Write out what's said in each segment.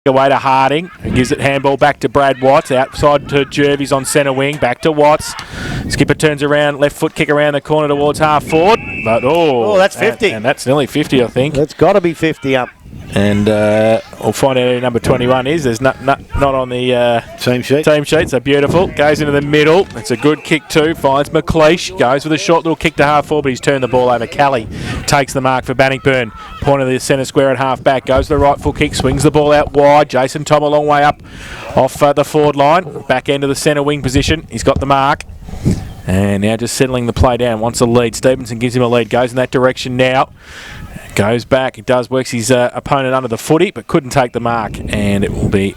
away to Harding, who gives it handball back to Brad Watts, outside to Jervis on centre wing, back to Watts. Skipper turns around, left foot kick around the corner towards half forward, but that's 50. And that's nearly 50, I think. That's got to be 50 up. And we'll find out who number 21 is. There's not on the team sheet. So beautiful. Goes into the middle. It's a good kick too. Finds McLeish. Goes with a short little kick to half forward, but he's turned the ball over. Kelly takes the mark for Bannockburn. Point of the centre square at half back. Goes to the right full kick. Swings the ball out wide. Jason Thom a long way up off the forward line. Back end of the centre wing position. He's got the mark. And now just settling the play down. Wants a lead. Stevenson gives him a lead. Goes in that direction now. Goes back. It does works his opponent under the footy, but couldn't take the mark. And it will be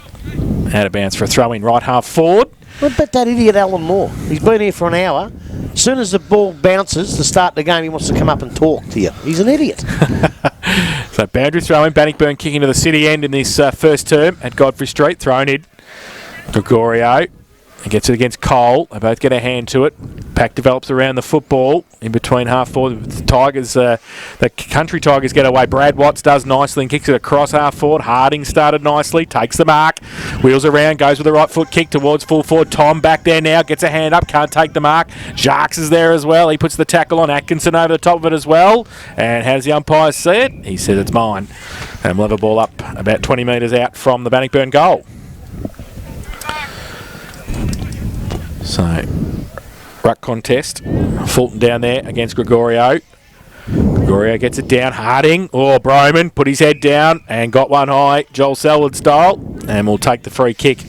out of bounds for a throw-in right half forward. What about that idiot Alan Moore? He's been here for an hour. As soon as the ball bounces to start the game, he wants to come up and talk to you. He's an idiot. So boundary throw-in. Bannockburn kicking to the city end in this first term at Godfrey Street. Thrown in. Gregorio. He gets it against Cole. They both get a hand to it. Pack develops around the football in between half forward. The Tigers, the Country Tigers get away. Brad Watts does nicely and kicks it across half forward. Harding started nicely, takes the mark, wheels around, goes with the right foot kick towards full forward. Thom back there now, gets a hand up, can't take the mark. Jacques is there as well. He puts the tackle on. Atkinson over the top of it as well. And how does the umpire see it? He says it's mine. And we'll have a ball up about 20 metres out from the Bannockburn goal. So, ruck contest. Fulton down there against Gregorio. Gregorio gets it down. Harding. Broman put his head down and got one high. Joel Selwood style. And we'll take the free kick.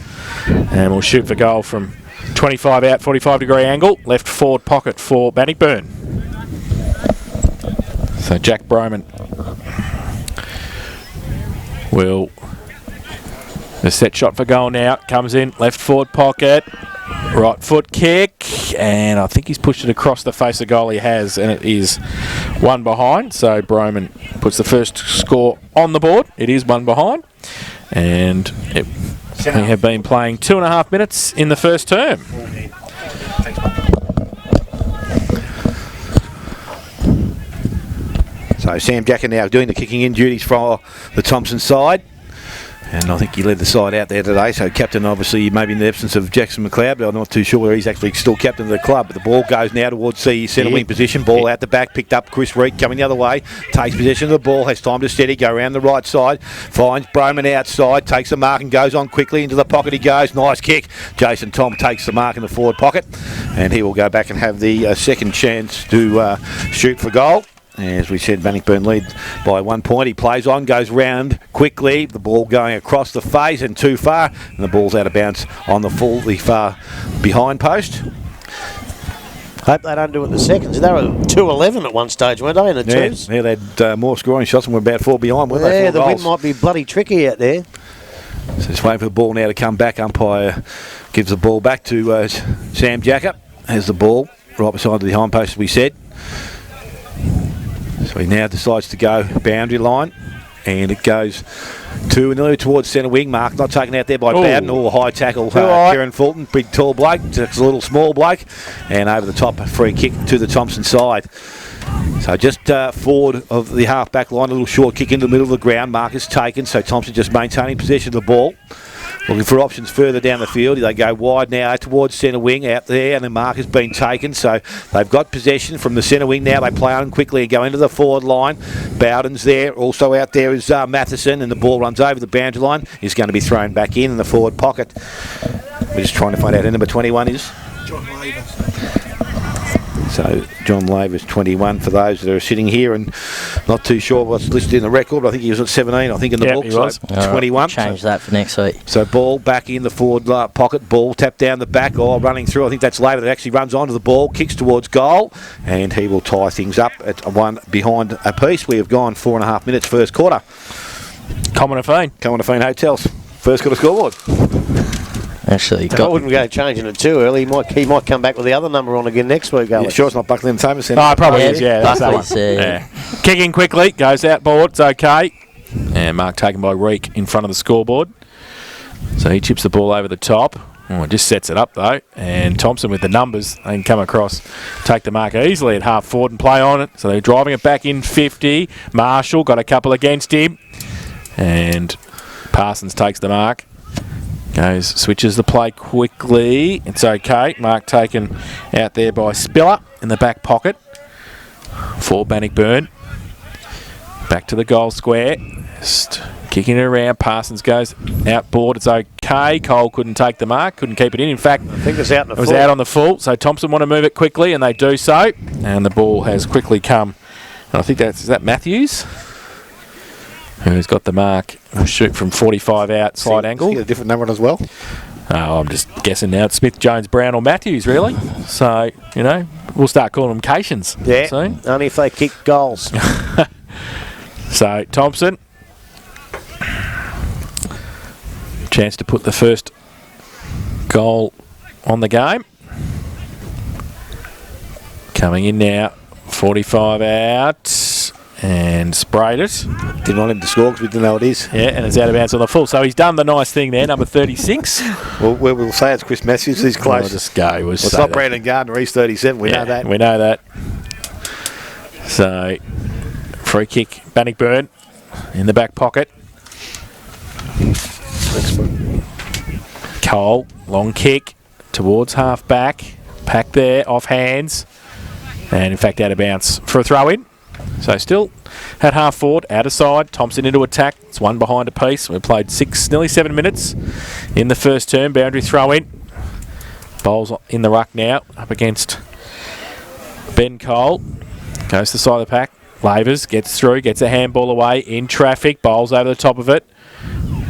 And we'll shoot for goal from 25 out, 45-degree angle. Left forward pocket for Bannockburn. So, Jack Broman will... The set shot for goal now. Comes in. Left forward pocket. Right foot kick, and I think he's pushed it across the face of goal. He has, and it is one behind. So Broman puts the first score on the board. It is one behind, and we have been playing 2.5 minutes in the first term. So Sam Jacker now doing the kicking in duties for the Thompson side. And I think he led the side out there today, so captain obviously maybe in the absence of Jackson McLeod, but I'm not too sure where he's actually still captain of the club. But the ball goes now towards the centre wing position, ball out the back, picked up Chris Reed coming the other way, takes possession of the ball, has time to steady, go around the right side, finds Broman outside, takes the mark and goes on quickly into the pocket he goes, nice kick. Jason Thom takes the mark in the forward pocket, and he will go back and have the second chance to shoot for goal. As we said, Bannockburn lead by 1 point. He plays on, goes round quickly. The ball going across the face and too far. And the ball's out of bounds on the far behind post. Hope they don't do it in the seconds. They were 2-11 at one stage, weren't they, in the twos? Yeah, they had more scoring shots and were about 4 behind, weren't they? Yeah, the wind might be bloody tricky out there. So just waiting for the ball now to come back. Umpire gives the ball back to Sam Jacker. Has the ball right beside the behind post, as we said. So he now decides to go boundary line, and it goes nearly towards centre wing. Mark not taken out there by Bowden. High tackle, Kieran Fulton, big tall bloke, just a little small bloke, and over the top, a free kick to the Thompson side. So just forward of the half back line, a little short kick into the middle of the ground. Mark is taken, so Thompson just maintaining possession of the ball. Looking for options further down the field. They go wide now towards centre wing out there, and the mark has been taken. So they've got possession from the centre wing now. They play on quickly and go into the forward line. Bowden's there. Also out there is Matheson, and the ball runs over the boundary line. Is going to be thrown back in the forward pocket. We're just trying to find out who number 21 is. John Laver. So John Laver's 21 for those that are sitting here and not too sure what's listed in the record, but I think he was at 17, I think, in the book. He was. So 21. Change that for next week. So ball back in the forward pocket, ball tapped down the back, running through. I think that's Laver that actually runs onto the ball, kicks towards goal, and he will tie things up at one behind a piece. We have gone 4.5 minutes first quarter. Commonafine Hotels. First quarter scoreboard. Actually, I wouldn't go changing it too early. He might come back with the other number on again next week, Alex. You sure it's not Buckley and Thomas? Oh, it probably is, yeah. That's that one. Yeah. Kicking quickly, goes out board, it's okay. And mark taken by Reek in front of the scoreboard. So he chips the ball over the top. It just sets it up though. And Thompson with the numbers, they can come across, take the mark easily at half forward and play on it. So they're driving it back in 50. Marshall got a couple against him. And Parsons takes the mark. Switches the play quickly. It's okay. Mark taken out there by Spiller in the back pocket for Bannockburn. Back to the goal square. Just kicking it around. Parsons goes outboard. It's okay. Cole couldn't take the mark. Couldn't keep it in. In fact, I think it's out in the it was out on the full. So Thompson want to move it quickly, and they do so. And the ball has quickly come. And I think is that Matthews, who's got the mark. Will shoot from 45 out, slide angle. A different number as well. Oh, I'm just guessing now. It's Smith, Jones, Brown, or Matthews, really. So we'll start calling them Cations. Yeah. soon. Only if they kick goals. So Thompson, chance to put the first goal on the game. Coming in now, 45 out, and sprayed it. Didn't want him to score because we didn't know what it is. Yeah, and it's out of bounds on the full. So he's done the nice thing there, number 36. Well, we'll say it's Chris Matthews. He's close. I'll just go. Well, it's not Brandon Gardner. He's 37. We know that. We know that. So, free kick, Bannockburn in the back pocket. Cole, long kick towards half back. Pack there, off hands. And in fact, out of bounds for a throw in. So still at half forward, out of side. Thompson into attack. It's one behind a piece. We've played nearly 7 minutes in the first term. Boundary throw in. Bowles in the ruck now, up against Ben Cole. Goes to the side of the pack. Lavers gets through, gets a handball away in traffic. Bowles over the top of it.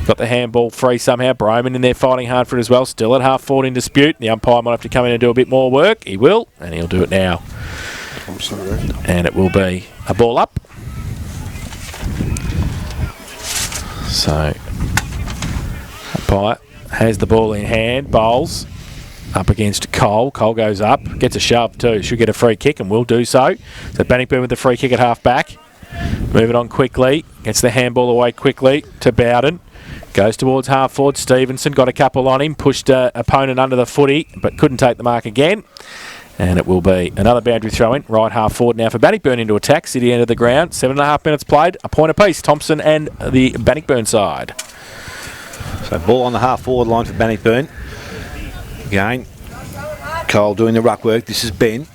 Got the handball free somehow. Broman in there fighting hard for it as well. Still at half forward in dispute. The umpire might have to come in and do a bit more work. He will, and he'll do it now. And it will be a ball up. So, umpire has the ball in hand. Bowles up against Cole. Cole goes up, gets a shove too. Should get a free kick and will do so. So Bannockburn with the free kick at half back. Move it on quickly. Gets the handball away quickly to Bowden. Goes towards half forward. Stevenson got a couple on him. Pushed opponent under the footy, but couldn't take the mark again. And it will be another boundary throw in. Right half forward now for Bannockburn into attack. City end of the ground. 7.5 minutes played. A point apiece. Thompson and the Bannockburn side. So ball on the half forward line for Bannockburn. Again, Cole doing the ruck work. This is Ben.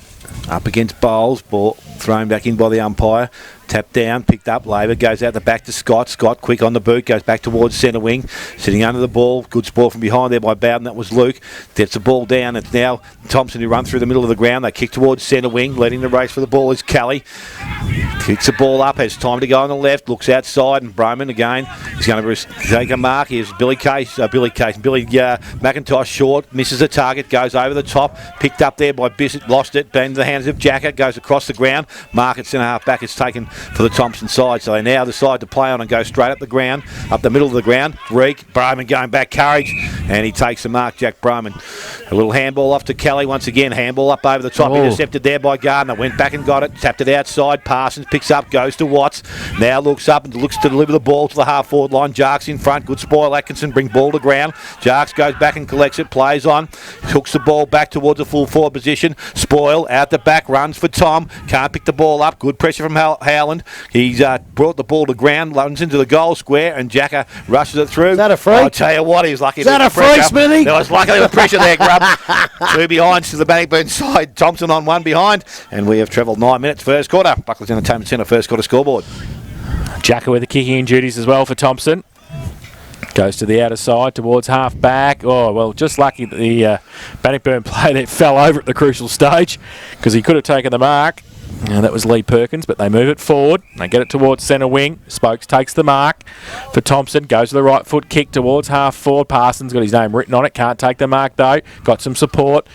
Up against Bowles. Ball thrown back in by the umpire. Tapped down, picked up, Labour, goes out the back to Scott. Scott quick on the boot, goes back towards centre wing, sitting under the ball. Good spoil from behind there by Bowden, that was Luke. Gets the ball down, it's now Thompson who run through the middle of the ground. They kick towards centre wing, leading the race for the ball is Kelly. Kicks the ball up, has time to go on the left, looks outside, and Broman again is going to take a mark. Here's Billy McIntosh short, misses the target, goes over the top, picked up there by Bissett, lost it, bends the hands of Jacker, goes across the ground. Mark at centre half back, it's taken for the Thompson side, so they now decide to play on and go straight up the ground, up the middle of the ground. Reek, Broman going back, courage, and he takes the mark, Jack Broman. A little handball off to Kelly once again, handball up over the top, intercepted there by Gardner, went back and got it, tapped it outside, Parsons picks up, goes to Watts, now looks up and looks to deliver the ball to the half forward line. Jarks in front, good spoil, Atkinson bring ball to ground, Jarks goes back and collects it, plays on, hooks the ball back towards the full forward position, spoil out the back, runs for Thom, can't pick the ball up, good pressure from Howland. He's brought the ball to ground, runs into the goal square, and Jacker rushes it through. Is that a free? I'll tell you what, he was lucky. Is that a free, Smithy? There was lucky with pressure there, Grub. Two behind to the Bannockburn side. Thompson on one behind, and we have travelled 9 minutes first quarter. Buckley's Entertainment Centre first quarter scoreboard. Jacker with the kicking in duties as well for Thompson. Goes to the outer side towards half back. Oh, well, just lucky that the Bannockburn player that fell over at the crucial stage because he could have taken the mark. And that was Lee Perkins, but they move it forward. They get it towards centre wing. Spokes takes the mark for Thompson. Goes to the right foot, kick towards half forward. Parsons got his name written on it. Can't take the mark though. Got some support.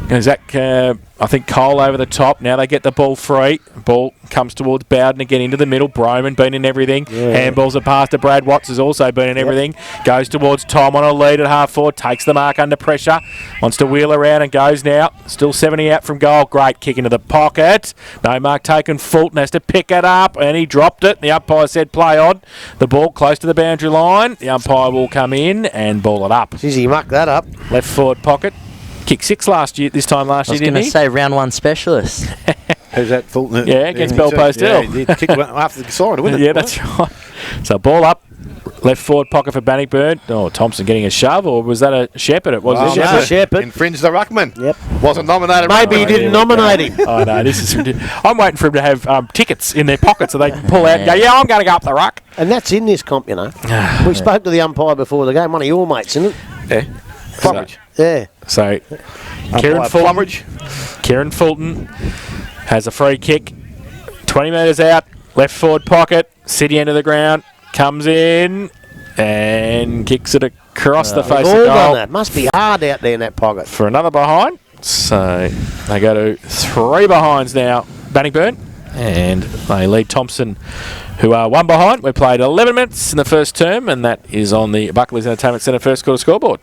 And Zach, I think Cole over the top. Now they get the ball free. Ball comes towards Bowden again into the middle. Broman been in everything. Yeah. Handballs are passed to Brad Watts, has also been in everything. Goes towards Thom on a lead at half forward. Takes the mark under pressure. Wants to wheel around and goes now. Still 70 out from goal. Great kick into the pocket. No mark taken. Fulton has to pick it up and he dropped it. The umpire said play on. The ball close to the boundary line. The umpire will come in and ball it up. Jeez, he mucked that up. Left forward pocket. Kicked 6 last year, this time last year, didn't he? I was going to say round 1 specialist. Who's that? Fulton? Yeah, against Belpost Hill. Yeah, he kicked one after the side, wasn't it? Yeah, that's right. So ball up. Left forward pocket for Bannockburn. Oh, Thompson getting a shove, or was that a Shepherd? It was a no. Shepherd. Shepherd. Infringed the ruckman. Yep. Wasn't nominated. Maybe he didn't nominate him. Oh, no, this is ridiculous. I'm waiting for him to have tickets in their pocket so they can pull out and go, yeah, I'm going to go up the ruck. And that's in this comp, you know. We spoke to the umpire before the game, one of your mates, isn't it? Yeah. Plumridge. Yeah. So, Kieran Fulton has a free kick. 20 metres out, left forward pocket, city end of the ground, comes in and kicks it across the face of All goal done that. Must be hard out there in that pocket. for another behind. So they go to 3 behinds now, Bannockburn, and they lead Thompson, who are 1 behind. We played 11 minutes in the first term, and that is on the Buckley's Entertainment Centre first quarter scoreboard.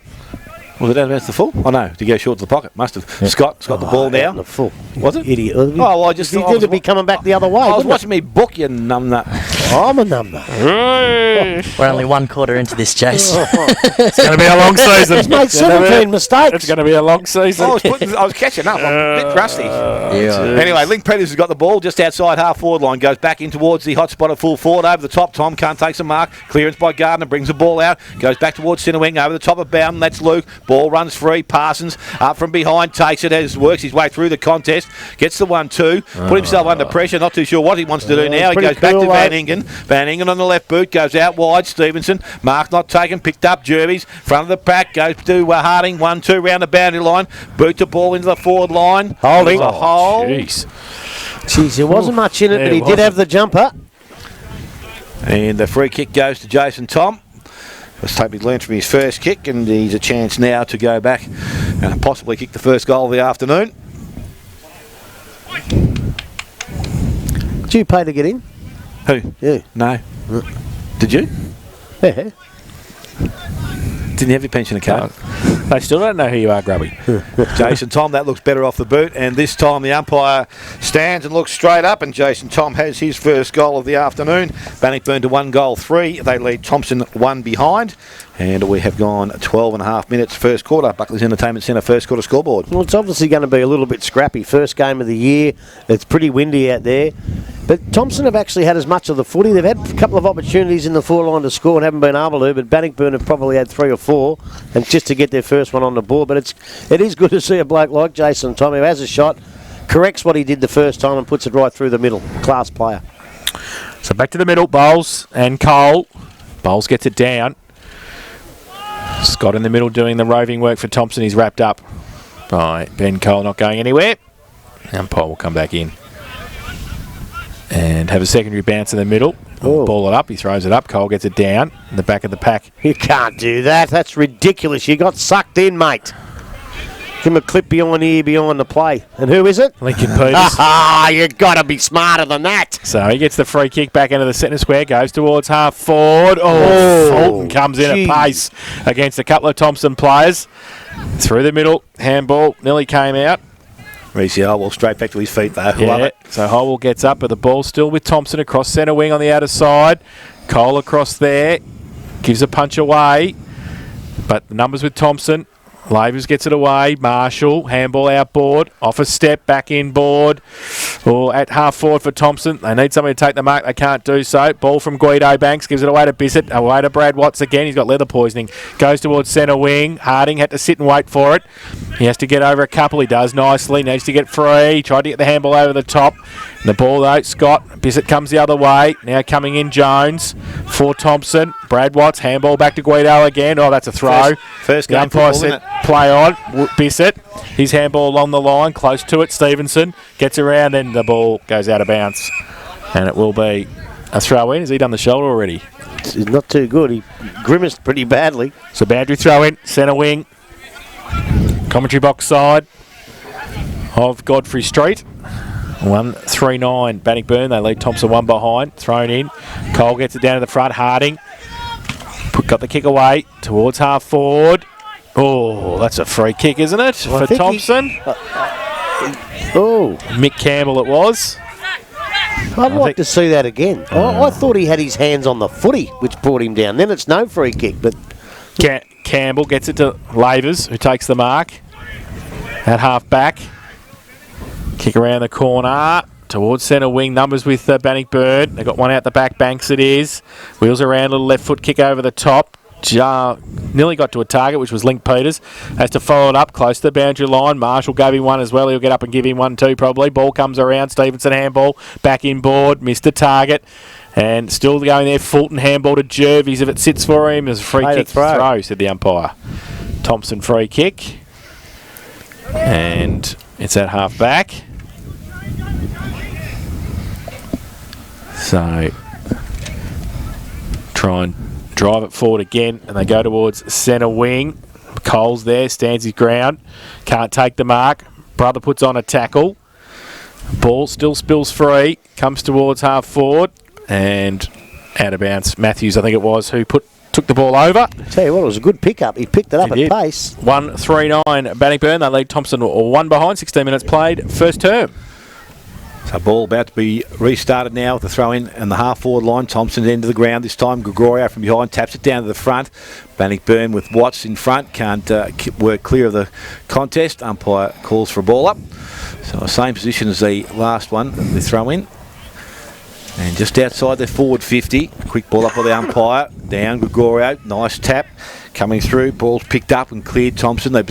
Was it down against the full? Oh no, to go short to the pocket. Must have. Yep. Scott's got the ball now. The full. Was it? Idiot. Oh, well, I just he thought. did it be coming back the other way. I was wouldn't watching me book, you numbnut. it? I'm a number. We're only 1 quarter into this, Jace. It's going to be a long season. He's made 17 mistakes. It's going to be a long season. I was catching up. I'm a bit rusty. Yeah. Anyway, Link Peters has got the ball just outside half forward line. Goes back in towards the hot spot at full forward. Over the top, Thom can't take some mark. Clearance by Gardner, brings the ball out. Goes back towards centre wing. Over the top of Bowden. That's Luke. Ball runs free. Parsons up from behind. Takes it as works his way through the contest. Gets the 1-2. Put himself under pressure. Not too sure what he wants to do now. He goes back to Van Ingen. Van Ingen on the left boot. Goes out wide. Stevenson. Mark not taken. Picked up. Jervis. Front of the pack. Goes to Harding. 1-2 round the boundary line. Boot the ball into the forward line. Holding. There's a hole. Jeez. There wasn't much in it, but he did have the jumper. And the free kick goes to Jason Thom. Let's hope he learned from his first kick, and he's a chance now to go back and possibly kick the first goal of the afternoon. Did you pay to get in? Who? Yeah. No. Did you? Yeah. Didn't you have your pensioner card? They still don't know who you are, Grubby. Jason Thom, that looks better off the boot, and this time the umpire stands and looks straight up, and Jason Thom has his first goal of the afternoon. Bannockburn to 1-3. They lead Thompson 1 behind, and we have gone 12 and a half minutes first quarter. Buckley's Entertainment Centre first quarter scoreboard. Well, it's obviously going to be a little bit scrappy. First game of the year. It's pretty windy out there. But Thompson have actually had as much of the footy. They've had a couple of opportunities in the forline to score and haven't been able to, but Bannockburn have probably had 3 or 4 and just to get their first one on the board. But it is good to see a bloke like Jason Thom who has a shot, corrects what he did the first time and puts it right through the middle. Class player. So back to the middle, Bowles and Cole. Bowles gets it down. Scott in the middle doing the roving work for Thompson. He's wrapped up by Ben Cole, not going anywhere. Umpire will come back in and have a secondary bounce in the middle. Oh. Ball it up. He throws it up. Cole gets it down in the back of the pack. You can't do that. That's ridiculous. You got sucked in, mate. Give him a clip behind the ear behind the play. And who is it? Lincoln Peters. Ah, you got to be smarter than that. So he gets the free kick back into the centre square, goes towards half forward. Fulton comes in geez. at pace against a couple of Thompson players. Through the middle, handball nearly came out. Reece Howell straight back to his feet though. Love Yeah, it. so Howell gets up, but the ball's still with Thompson across centre wing on the outer side. Cole across there, gives a punch away, but the numbers with Thompson. Lavers gets it away. Marshall, handball outboard, off a step, back inboard. Or at half forward for Thompson. They need somebody to take the mark. They can't do so. Ball from Guido Banks, gives it away to Bissett. Away to Brad Watts again. He's got leather poisoning. Goes towards centre wing. Harding had to sit and wait for it. He has to get over a couple. He does nicely. Needs to get free. Tried to get the handball over the top. And the ball though, Scott. Bissett comes the other way. Now coming in Jones for Thompson. Brad Watts, handball back to Guido again. Oh, that's a throw. First The game umpire football, said play on. Bissett. His handball along the line, close to it. Stevenson gets around, then the ball goes out of bounds. And it will be a throw in. Has he done the shoulder already? It's not too good. He grimaced pretty badly. So boundary throw in, centre wing. Commentary box side of Godfrey Street. 1-3-9 Bannockburn. They lead Thompson 1 behind. Thrown in. Cole gets it down to the front. Harding. Got the kick away towards half forward. Oh, that's a free kick, isn't it? Well, for Thompson. Mick Campbell it was. I'd like to see that again. I thought he had his hands on the footy, which brought him down. Then it's no free kick, but Campbell gets it to Lavers, who takes the mark at half back. Kick around the corner. towards centre wing. Numbers with Bannockburn. They got one out the back. Banks it is. Wheels around. Little left foot kick over the top. Nearly got to a target, which was Link Peters. Has to follow it up close to the boundary line. Marshall gave him one as well. He'll get up and give him one too, probably. Ball comes around. Stevenson handball. Back inboard. Missed the target. And still going there. Fulton handball to Jervis. If it sits for him, there's a free kick throw, said the umpire. Thompson free kick. And it's at half back. So try and drive it forward again, and they go towards centre wing. Cole's there, stands his ground, can't take the mark. Brother puts on a tackle. Ball still spills free, comes towards half forward, and out of bounds. Matthews, I think it was, who took the ball over. Tell you what, it was a good pickup. He picked it up at pace. 1-3-9 Bannockburn. They lead Thompson 1 behind. 16 minutes played. First term. So ball about to be restarted now with the throw-in and the half-forward line. Thompson's into the ground this time. Gregorio from behind taps it down to the front. Bannockburn with Watts in front. Can't work clear of the contest. Umpire calls for a ball up. So same position as the last one, the throw-in. And just outside the forward 50. Quick ball up by the umpire. Down Gregorio. Nice tap. Coming through. Ball's picked up and cleared Thompson. They've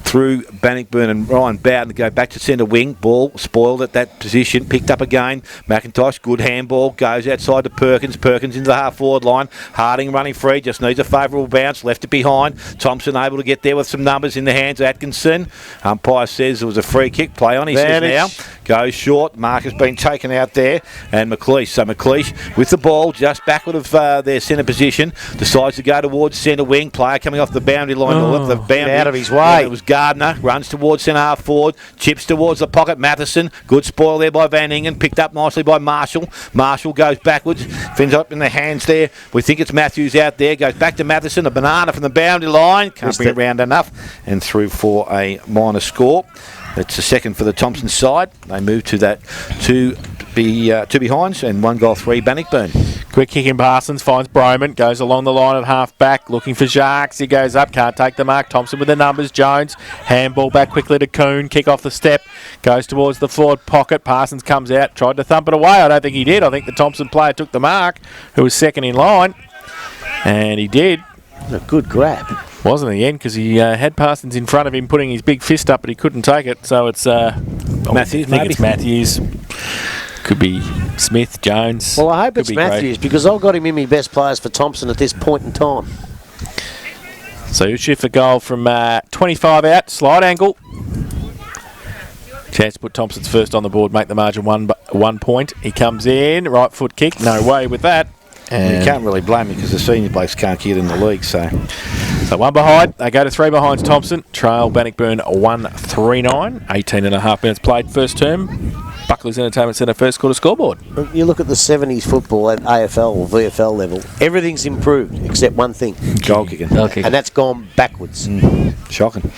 through Bannockburn and Ryan Bowden to go back to centre wing. Ball spoiled at that position. Picked up again. McIntosh, good handball. Goes outside to Perkins. Perkins into the half-forward line. Harding running free. Just needs a favourable bounce. Left it behind. Thompson able to get there with some numbers in the hands of Atkinson. Umpire says it was a free kick. Play on, he says now. Goes short. Mark has been taken out there. And McLeish. So McLeish with the ball just backward of their centre position. Decides to go towards centre wing. Player coming off the boundary line. The boundary. Out of his way. It was Gardner. Runs towards centre half forward. Chips towards the pocket. Matheson. Good spoil there by Van Ingen. Picked up nicely by Marshall. Marshall goes backwards. Fins up in the hands there. We think it's Matthews out there. Goes back to Matheson. A banana from the boundary line. Can't bring it round enough. And through for a minor score. It's a second for the Thompson side. They move to that two behinds and 1 goal 3 Bannockburn. Quick kick in Parsons, finds Broman, goes along the line at half back, looking for Jacques. He goes up, can't take the mark. Thompson with the numbers. Jones, handball back quickly to Kuhn, kick off the step, goes towards the forward pocket. Parsons comes out, tried to thump it away. I don't think he did. I think the Thompson player took the mark, who was second in line, and he did. A good grab. Wasn't in the end because he had Parsons in front of him putting his big fist up, but he couldn't take it. So it's Matthews. I think it's Matthews. Could be Smith, Jones. Well, I hope it's Matthews because I've got him in my best players for Thompson at this point in time. So he'll shoot for goal from 25 out, slide angle. Chance to put Thompson's first on the board, make the margin 1 point. He comes in, right foot kick, no way with that. And you can't really blame him because the senior blokes can't get in the league. So 1 behind. They go to 3 behind Thompson. Trail Bannockburn 1-3-9. 18 and a half minutes played first term. Buckley's Entertainment Centre first quarter scoreboard. You look at the 70s football at AFL or VFL level, everything's improved except one thing. Goal kicking. And that's gone backwards. Shocking.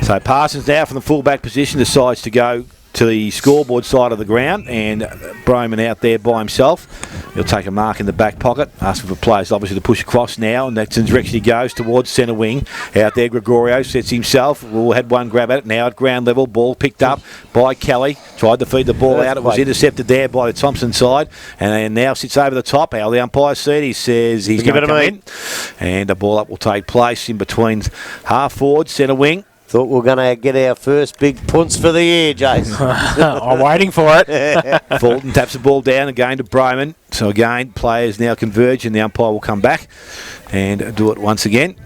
So Parsons now from the full-back position decides to go to the scoreboard side of the ground, and Broman out there by himself. He'll take a mark in the back pocket, asking for players obviously to push across now, and that's the direction he goes towards centre wing. Out there Gregorio sets himself. Rule had one grab at it, now at ground level. Ball picked up by Kelly. Tried to feed the ball out. It was intercepted there by the Thompson side, and then now sits over the top. How the umpire said, he says he's going to come in. And a ball up will take place in between half forward, centre wing. Thought we were going to get our first big punts for the year, Jason. I'm waiting for it. Fulton taps the ball down again to Broman. So again, players now converge and the umpire will come back and do it once again.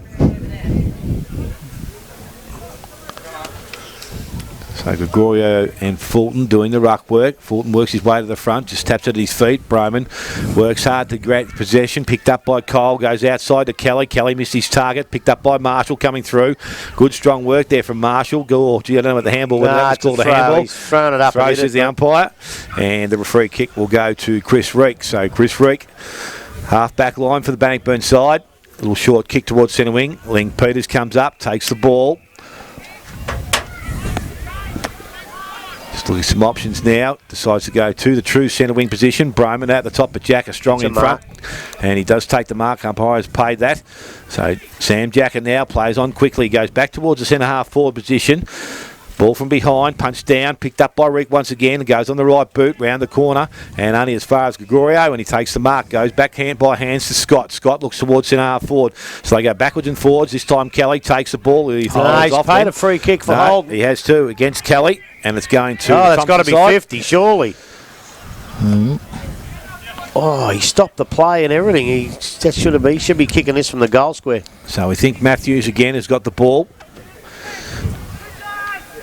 So Gregorio and Fulton doing the ruck work. Fulton works his way to the front, just taps it at his feet. Broman works hard to grab possession, picked up by Cole, goes outside to Kelly. Kelly missed his target, picked up by Marshall coming through. Good strong work there from Marshall. I don't know what the handball was. That was called a handball. He's thrown it up. Throws as the umpire. And the free kick will go to Chris Reek. So Chris Reek, half back line for the Bannockburn side. A little short kick towards centre wing. Link Peters comes up, takes the ball. Just looking at some options now. Decides to go to the true centre wing position. Broman at the top, but Jack is strong in front. And he does take the mark. Umpire has paid that. So Sam Jacker now plays on quickly. Goes back towards the centre half forward position. Ball from behind, punched down, picked up by Rick once again, goes on the right boot, round the corner, and only as far as Gregorio, and he takes the mark, goes back hand by hands to Scott. Scott looks towards centre half forward, so they go backwards and forwards. This time Kelly takes the ball. He's paid a free kick for Holden. He has too against Kelly, and it's going to that's got to be side. 50, surely. Oh, he stopped the play and everything. He should be kicking this from the goal square. So we think Matthews again has got the ball.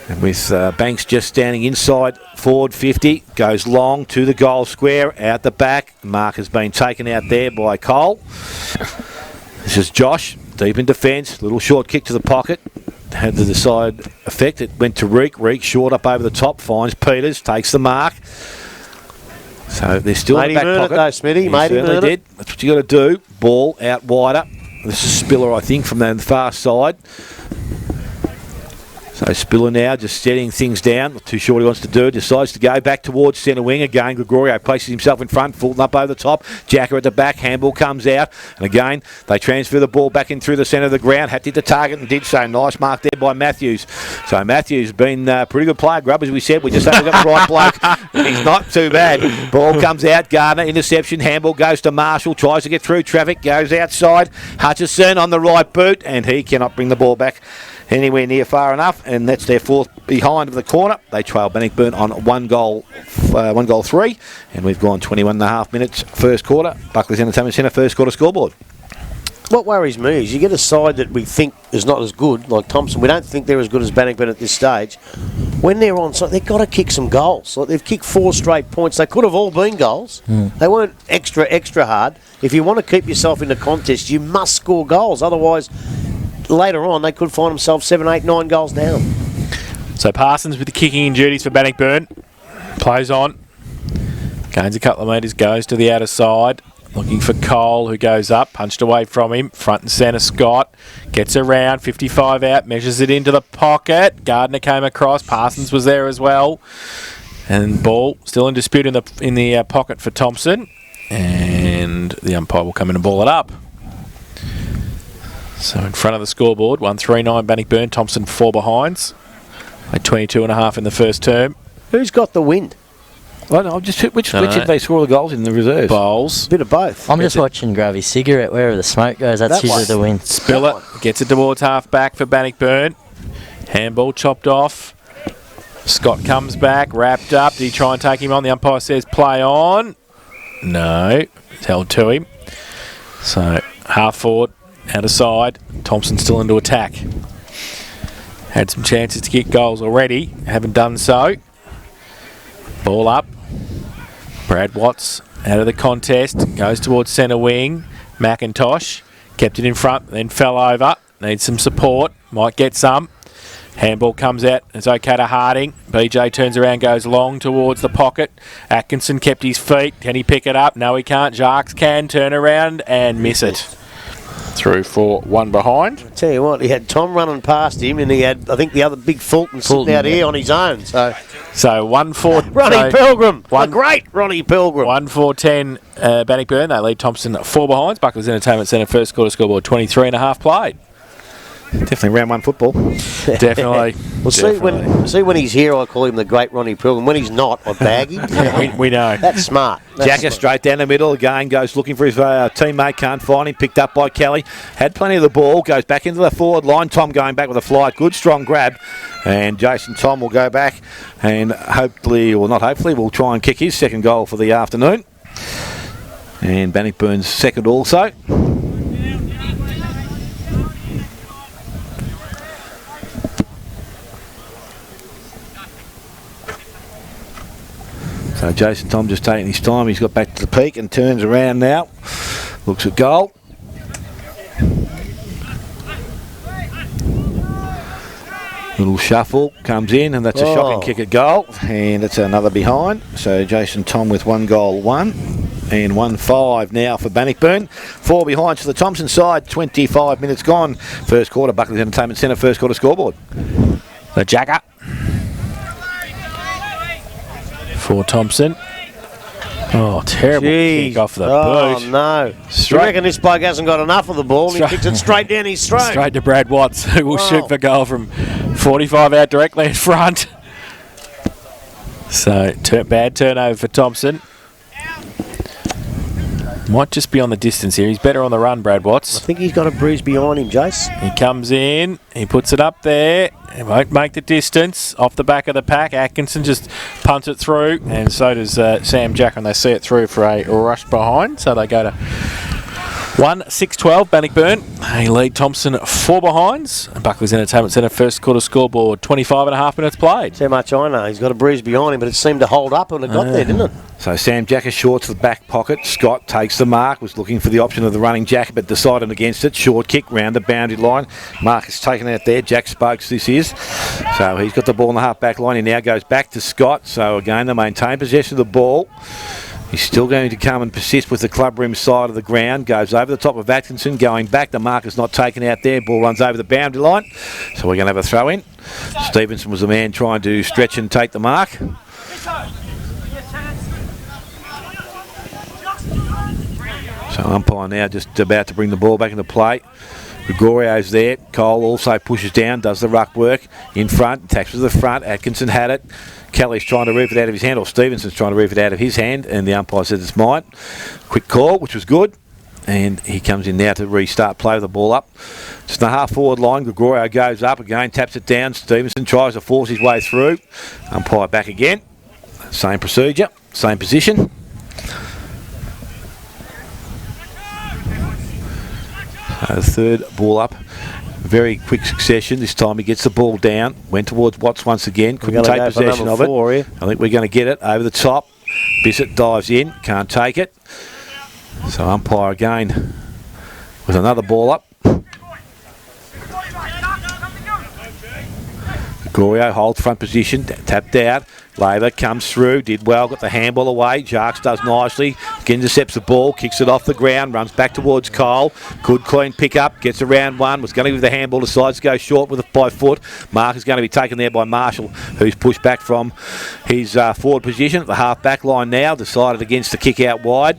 And with Banks just standing inside forward 50, goes long to the goal square, out the back. Mark has been taken out there by Cole. This is Josh, deep in defence, little short kick to the pocket. Had the side effect. It went to Reek. Reek short up over the top, finds Peters, takes the mark. So they're still in the back pocket. Though, Smitty. Made him earn it. That's what you got to do. Ball out wider. This is Spiller, I think, from the far side. So Spiller now just steadying things down. Not too sure what he wants to do. Decides to go back towards centre wing again. Gregorio places himself in front. Fulton up over the top. Jacker at the back. Handball comes out. And again, they transfer the ball back in through the centre of the ground. Had to hit the target and did so. Nice mark there by Matthews. So Matthews been a pretty good player, Grubb, as we said. We just haven't got the right bloke. He's not too bad. Ball comes out. Gardner, interception. Handball goes to Marshall. Tries to get through traffic. Goes outside. Hutchison on the right boot. And he cannot bring the ball back anywhere near far enough, and that's their fourth behind of the corner. They trail Bannockburn on 1 goal 3, and we've gone 21 and a half minutes first quarter. Buckley's Entertainment Centre first quarter scoreboard. What worries me is you get a side that we think is not as good, like Thompson. We don't think they're as good as Bannockburn at this stage. When they're on side, they've got to kick some goals. Like they've kicked 4 straight points. They could have all been goals. They weren't extra hard. If you want to keep yourself in the contest, you must score goals. Otherwise, later on, they could find themselves 7, 8, 9 goals down. So Parsons with the kicking in duties for Bannockburn. Plays on. Gains a couple of metres, goes to the outer side. Looking for Cole, who goes up, punched away from him. Front and centre, Scott. Gets around, 55 out, measures it into the pocket. Gardner came across, Parsons was there as well. And ball still in dispute in the pocket for Thompson. And the umpire will come in and ball it up. So in front of the scoreboard, 139 Bannockburn, Thompson 4 behinds. Like 22.5 in the first term. Who's got the wind? Well, no, which did they score the goals in the reserves? Bowles. Bit of both. I'm just watching Gravy's cigarette. Wherever the smoke goes, that's usually the win. Spiller gets it towards half back for Bannockburn. Handball chopped off. Scott comes back, wrapped up. Did he try and take him on? The umpire says play on. No, it's held to him. So half forward. Out of side, Thompson still into attack. Had some chances to get goals already, haven't done so. Ball up. Brad Watts out of the contest, goes towards centre wing. McIntosh kept it in front, then fell over. Needs some support, might get some. Handball comes out, it's okay to Harding. BJ turns around, goes long towards the pocket. Atkinson kept his feet, can he pick it up? No, he can't. Jacques can turn around and miss it. Through for 1 behind. I tell you what, he had Thom running past him, and he had, I think, the other big Fulton sitting out here on his own. So 1-4. Ronnie Pilgrim, the great Ronnie Pilgrim. 1-4-10 Bannockburn. They lead Thompson 4 behinds. Buckley's Entertainment Centre first quarter scoreboard 23.5 played. Definitely round 1 football. Definitely. Well, see when he's here, I call him the great Ronnie Pilgrim. When he's not, I bag him. we know. That's smart. Jacker straight down the middle again, goes looking for his teammate, can't find him, picked up by Kelly. Had plenty of the ball, goes back into the forward line. Thom going back with a flight, good strong grab. And Jason Thom will go back and hopefully, or not hopefully, will try and kick his second goal for the afternoon. And Bannockburn's second also. So Jason Thom just taking his time. He's got back to the peak and turns around now. Looks at goal. Little shuffle comes in, and that's a shocking kick at goal. And that's another behind. So Jason Thom with 1 goal, 1. And 1-5 now for Bannockburn. 4 behind to the Thompson side. 25 minutes gone. First quarter, Buckley's Entertainment Centre first quarter scoreboard. The Jacker. For Thompson. Oh, terrible kick off the boot. Oh, no. You reckon this bloke hasn't got enough of the ball and he kicks it straight down his throat. Straight to Brad Watts, who will shoot for goal from 45 out directly in front. So, bad turnover for Thompson. Might just be on the distance here. He's better on the run, Brad Watts. I think he's got a bruise behind him, Jace. He comes in. He puts it up there. He won't make the distance. Off the back of the pack. Atkinson just punts it through. And so does Sam Jack when they see it through for a rush behind. So they go to 1-6-12, Bannockburn. They lead Thompson 4 behinds. Buckley's Entertainment Centre first quarter scoreboard, 25.5 minutes played. So much I know. He's got a bruise behind him, but it seemed to hold up and it got there, didn't it? So Sam Jack is short to the back pocket. Scott takes the mark, was looking for the option of the running Jack, but decided against it. Short kick round the boundary line. Mark is taken out there. Jack Spokes this is. So he's got the ball in the half back line. He now goes back to Scott. So again, they maintain possession of the ball. He's still going to come and persist with the club rim side of the ground. Goes over the top of Atkinson, going back. The mark is not taken out there. Ball runs over the boundary line. So we're going to have a throw in. Stevenson was the man trying to stretch and take the mark. So umpire now just about to bring the ball back into play. Gregorio's there. Cole also pushes down, does the ruck work in front, attacks to the front. Atkinson had it. Kelly's trying to reef it out of his hand, or Stevenson's trying to reef it out of his hand, and the umpire says it's mine. Quick call, which was good. And he comes in now to restart play with the ball up. Just the half forward line. Gregorio goes up again, taps it down. Stevenson tries to force his way through. Umpire back again. Same procedure, same position. The third ball up. Very quick succession. This time he gets the ball down. Went towards Watts once again. Couldn't take possession of it. I think we're going to get it over the top. Bissett dives in. Can't take it. So umpire again with another ball up. Gregorio holds front position. Tapped out. Labour comes through, did well, got the handball away. Jarks does nicely, intercepts the ball, kicks it off the ground, runs back towards Cole. Good clean pick up, gets around one, was going to give the handball, decides to go short with it by foot. Mark is going to be taken there by Marshall, who's pushed back from his forward position at the half back line now, decided against the kick out wide.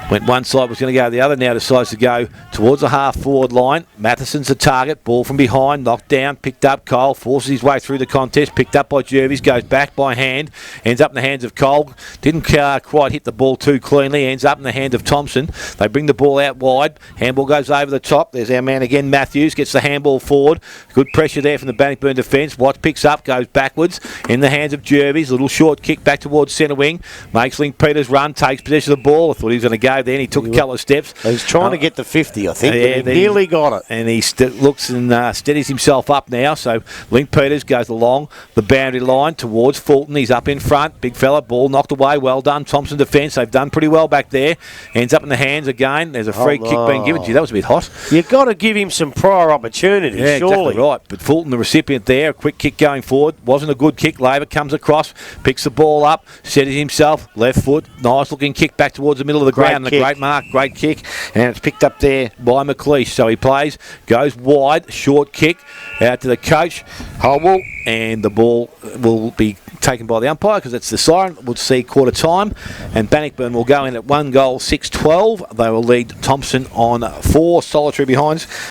Went one side, was going to go the other, now decides to go towards the half forward line. Matheson's the target, ball from behind, knocked down, picked up. Cole forces his way through the contest, picked up by Jervis, goes back by hand, ends up in the hands of Cole. Didn't quite hit the ball too cleanly, ends up in the hand of Thompson. They bring the ball out wide, handball goes over the top. There's our man again, Matthews, gets the handball forward. Good pressure there from the Bannockburn defence. Watts picks up, goes backwards, in the hands of Jervis. Little short kick back towards centre wing. Makes Link Peters run, takes possession of the ball. I thought he was going to go then. He took a couple of steps. He's trying to get the 50, I think. Yeah, he nearly got it. And he looks and steadies himself up now. So Link Peters goes along the boundary line towards Fulton. He's up in front. Big fella. Ball knocked away. Well done. Thompson defence. They've done pretty well back there. Ends up in the hands again. There's a free kick being given to you. That was a bit hot. You've got to give him some prior opportunities, yeah, surely. Exactly right. But Fulton, the recipient there, a quick kick going forward. Wasn't a good kick. Labour comes across, picks the ball up, steadies himself. Left foot. Nice looking kick back towards the middle of the ground. A great mark. Great kick. And it's picked up there by McLeish. So he plays, goes wide, short kick out to the coach, Holwell, and the ball will be taken by the umpire because it's the siren. We'll see quarter time, and Bannockburn will go in at 1 goal, 6-12. They will lead Thompson on 4 solitary behinds.